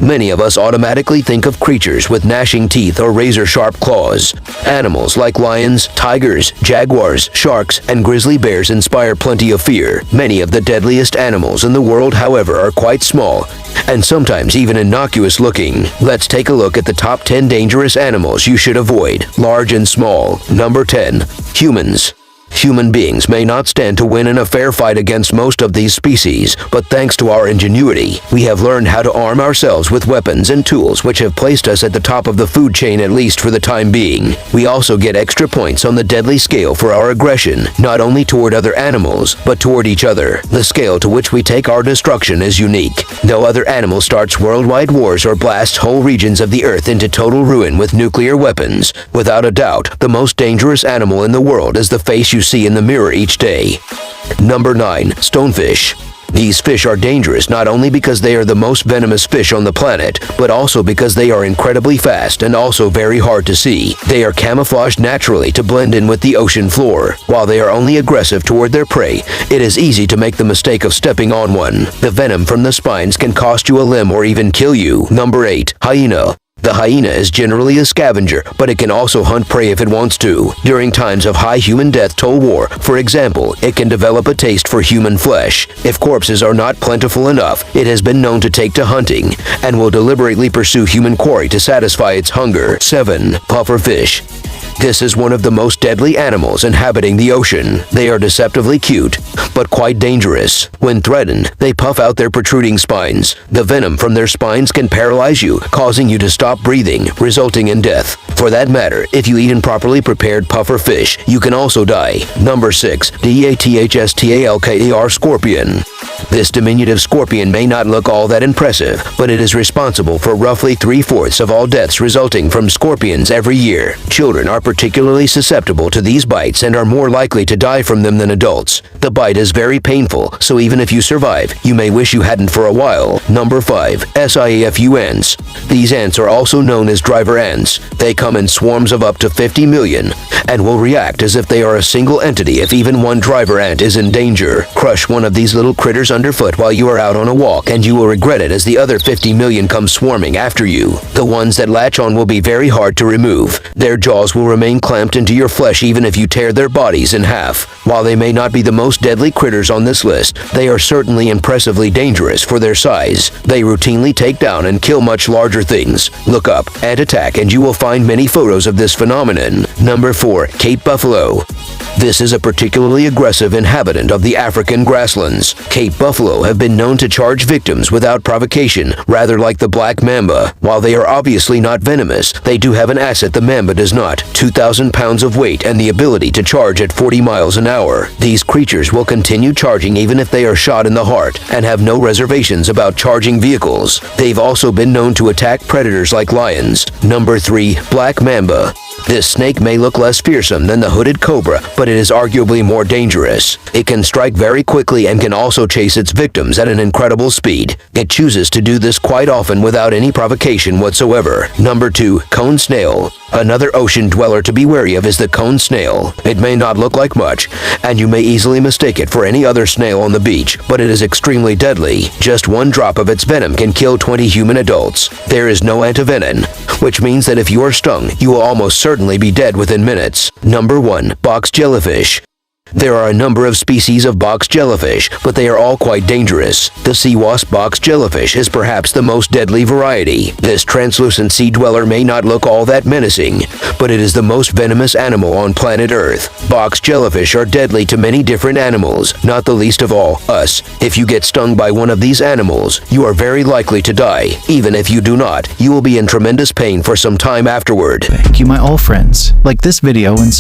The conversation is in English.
Many of us automatically think of creatures with gnashing teeth or razor-sharp claws. Animals like lions, tigers, jaguars, sharks, and grizzly bears inspire plenty of fear. Many of the deadliest animals in the world, however, are quite small, and sometimes even innocuous looking. Let's take a look at the top 10 dangerous animals you should avoid, large and small. Number 10. Humans. Human beings may not stand to win in a fair fight against most of these species, but thanks to our ingenuity, we have learned how to arm ourselves with weapons and tools which have placed us at the top of the food chain, at least for the time being. We also get extra points on the deadly scale for our aggression, not only toward other animals, but toward each other. The scale to which we take our destruction is unique. No other animal starts worldwide wars or blasts whole regions of the earth into total ruin with nuclear weapons. Without a doubt, the most dangerous animal in the world is the face you see in the mirror each day. Number 9. Stonefish. These fish are dangerous not only because they are the most venomous fish on the planet, but also because they are incredibly fast and also very hard to see. They are camouflaged naturally to blend in with the ocean floor. While they are only aggressive toward their prey, it is easy to make the mistake of stepping on one. The venom from the spines can cost you a limb or even kill you. Number 8. Hyena. The hyena is generally a scavenger, but it can also hunt prey if it wants to. During times of high human death toll war, for example, it can develop a taste for human flesh. If corpses are not plentiful enough, it has been known to take to hunting, and will deliberately pursue human quarry to satisfy its hunger. 7. Pufferfish. This is one of the most deadly animals inhabiting the ocean. They are deceptively cute, but quite dangerous. When threatened, they puff out their protruding spines. The venom from their spines can paralyze you, causing you to stop breathing, resulting in death. For that matter, if you eat improperly prepared puffer fish, you can also die. Number 6. Dathstalker scorpion. This diminutive scorpion may not look all that impressive, but it is responsible for roughly 3/4 of all deaths resulting from scorpions every year. Children are particularly susceptible to these bites and are more likely to die from them than adults. The bite is very painful, so even if you survive, you may wish you hadn't for a while. Number 5. Siafu ants. These ants are also known as driver ants. They come in swarms of up to 50 million and will react as if they are a single entity if even one driver ant is in danger. Crush one of these little critters underfoot while you are out on a walk, and you will regret it as the other 50 million come swarming after you. The ones that latch on will be very hard to remove. Their jaws will remain clamped into your flesh even if you tear their bodies in half. While they may not be the most deadly critters on this list, they are certainly impressively dangerous for their size. They routinely take down and kill much larger things. Look up Ant Attack and you will find many photos of this phenomenon. Number 4. Cape buffalo. This is a particularly aggressive inhabitant of the African grasslands. Cape buffalo have been known to charge victims without provocation, rather like the black mamba. While they are obviously not venomous, they do have an asset the mamba does not: 2,000 pounds of weight and the ability to charge at 40 miles an hour. These creatures will continue charging even if they are shot in the heart, and have no reservations about charging vehicles. They've also been known to attack predators like lions. Number 3. Black mamba. This snake may look less fearsome than the hooded cobra, but it is arguably more dangerous. It can strike very quickly and can also chase its victims at an incredible speed. It chooses to do this quite often without any provocation whatsoever. Number 2. Cone snail. Another ocean dweller to be wary of is the cone snail. It may not look like much, and you may easily mistake it for any other snail on the beach, but it is extremely deadly. Just one drop of its venom can kill 20 human adults. There is no antivenin, which means that if you are stung, you will almost certainly be dead within minutes. Number 1. Box jellyfish. There are a number of species of box jellyfish, but they are all quite dangerous. The sea wasp box jellyfish is perhaps the most deadly variety. This translucent sea dweller may not look all that menacing, but it is the most venomous animal on planet Earth. Box jellyfish are deadly to many different animals, not the least of all, us. If you get stung by one of these animals, you are very likely to die. Even if you do not, you will be in tremendous pain for some time afterward. Thank you, my all friends. Like this video and